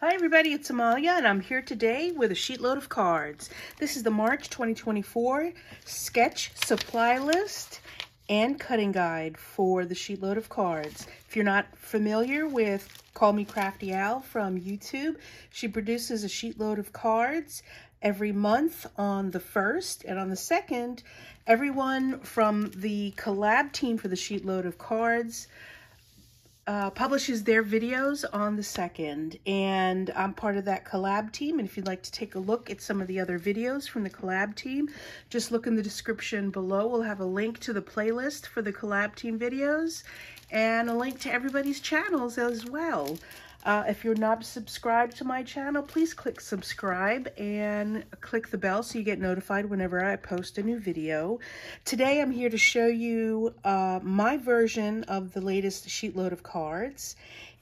Hi everybody, it's Amalia and I'm here today with a sheet load of cards. This is the March 2024 sketch supply list and cutting guide for the sheet load of cards. If you're not familiar with Call Me Crafty Al from YouTube, she produces a sheet load of cards every month on the 1st, and on the 2nd, everyone from the collab team for the sheet load of cards publishes their videos on the 2nd, and I'm part of that collab team. And if you'd like to take a look at some of the other videos from the collab team, just look in the description below. We'll have a link to the playlist for the collab team videos and a link to everybody's channels as well. If you're not subscribed to my channel, please click subscribe and click the bell so you get notified whenever I post a new video. Today I'm here to show you my version of the latest sheet load of cards.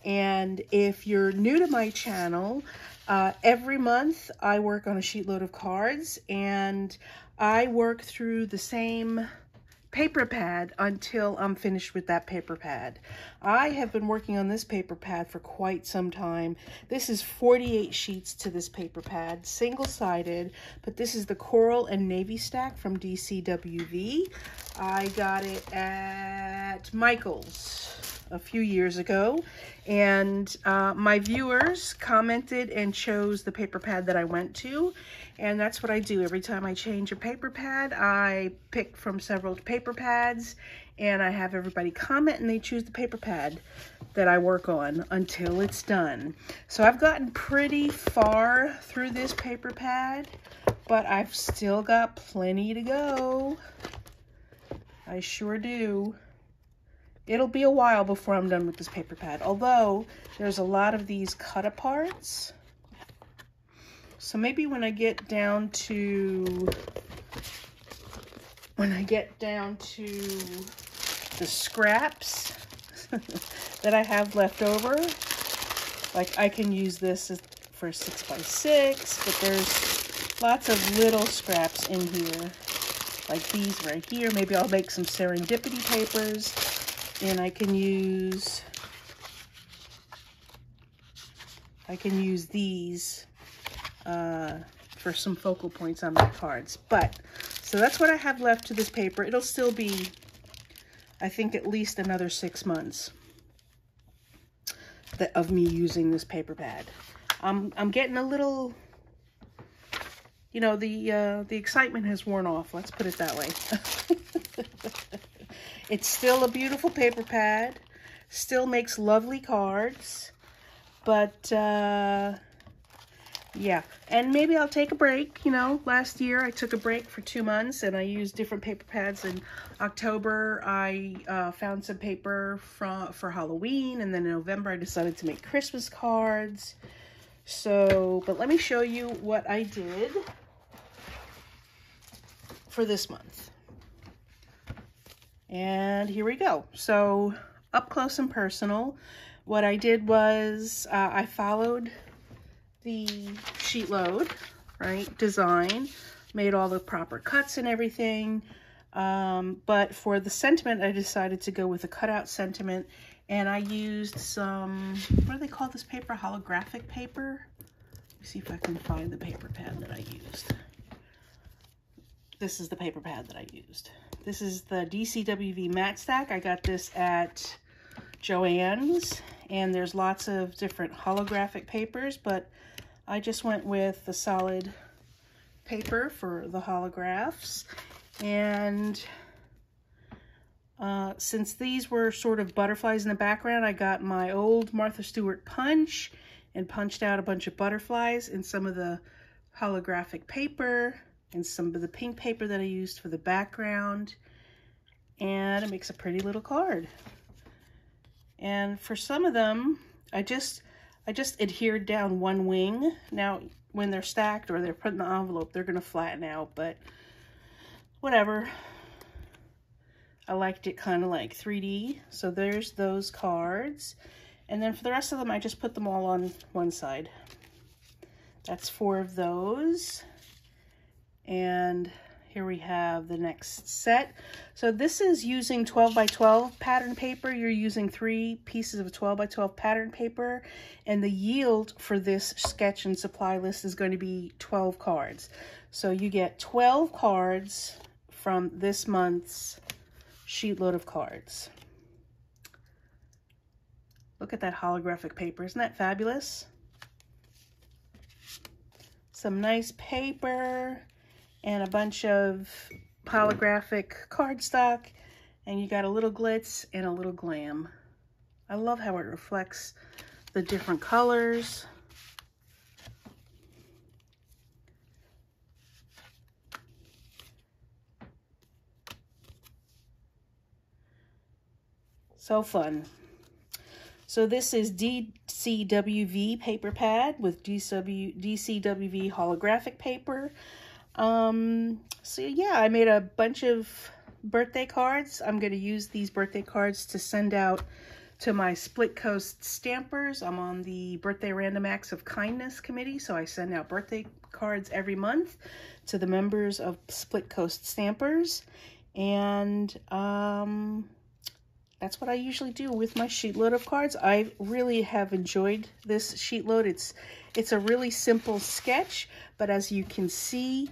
And if you're new to my channel, every month I work on a sheet load of cards, and I work through the same paper pad until I'm finished with that paper pad. I have been working on this paper pad for quite some time. This is 48 sheets to this paper pad, single-sided, but this is the Coral and Navy stack from DCWV. I got it at Michael's a few years ago, and my viewers commented and chose the paper pad that I went to, and that's what I do. Every time I change a paper pad, I pick from several paper pads, and I have everybody comment and they choose the paper pad that I work on until it's done. So I've gotten pretty far through this paper pad, but I've still got plenty to go. I sure do. It'll be a while before I'm done with this paper pad, although there's a lot of these cut aparts. So maybe when I get down to the scraps that I have left over, like I can use this for 6x6, but there's lots of little scraps in here, like these right here. Maybe I'll make some serendipity papers. And I can use these for some focal points on my cards. But, so that's what I have left to this paper. It'll still be, I think, at least another 6 months of me using this paper pad. I'm getting a little, you know, the excitement has worn off. Let's put it that way. It's still a beautiful paper pad, still makes lovely cards, but yeah. And maybe I'll take a break. You know, last year I took a break for 2 months and I used different paper pads. In October I found some paper for Halloween, and then in November I decided to make Christmas cards. So, but let me show you what I did for this month. And here we go. So up close and personal, what I did was I followed the sheet load, right, design, made all the proper cuts and everything. But for the sentiment, I decided to go with a cutout sentiment, and I used some, what do they call this paper? Holographic paper. Let me see if I can find the paper pad that I used. This is the paper pad that I used. This is the DCWV matte stack. I got this at Joann's, and there's lots of different holographic papers, but I just went with the solid paper for the holographs. And since these were sort of butterflies in the background, I got my old Martha Stewart punch and punched out a bunch of butterflies in some of the holographic paper and some of the pink paper that I used for the background, and it makes a pretty little card. And for some of them, I just adhered down one wing. Now, when they're stacked or they're put in the envelope, they're gonna flatten out, but whatever. I liked it kind of like 3D. So there's those cards. And then for the rest of them, I just put them all on one side. That's 4 of those. And here we have the next set. So this is using 12 by 12 pattern paper. You're using 3 pieces of 12 by 12 pattern paper, and the yield for this sketch and supply list is going to be 12 cards. So you get 12 cards from this month's sheet load of cards. Look at that holographic paper. Isn't that fabulous? Some nice paper and a bunch of holographic cardstock, and you got a little glitz and a little glam. I love how it reflects the different colors. So fun. So this is DCWV paper pad with DCWV holographic paper. So yeah, I made a bunch of birthday cards. I'm going to use these birthday cards to send out to my Split Coast stampers. I'm on the Birthday Random Acts of Kindness committee, so I send out birthday cards every month to the members of Split Coast stampers. And that's what I usually do with my sheet load of cards. I really have enjoyed this sheet load. It's a really simple sketch, but as you can see,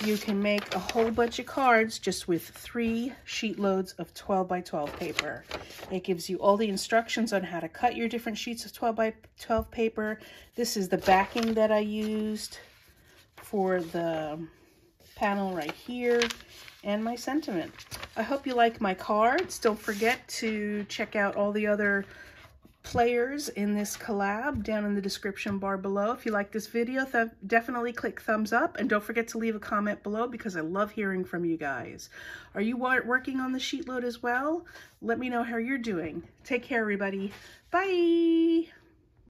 you can make a whole bunch of cards just with 3 sheet loads of 12 by 12 paper. It gives you all the instructions on how to cut your different sheets of 12 by 12 paper. This is the backing that I used for the panel right here, and my sentiment. I hope you like my cards. Don't forget to check out all the other players in this collab down in the description bar below. If you like this video, definitely click thumbs up, and don't forget to leave a comment below because I love hearing from you guys. Are you working on the sheet load as well? Let me know how you're doing. Take care, everybody. Bye!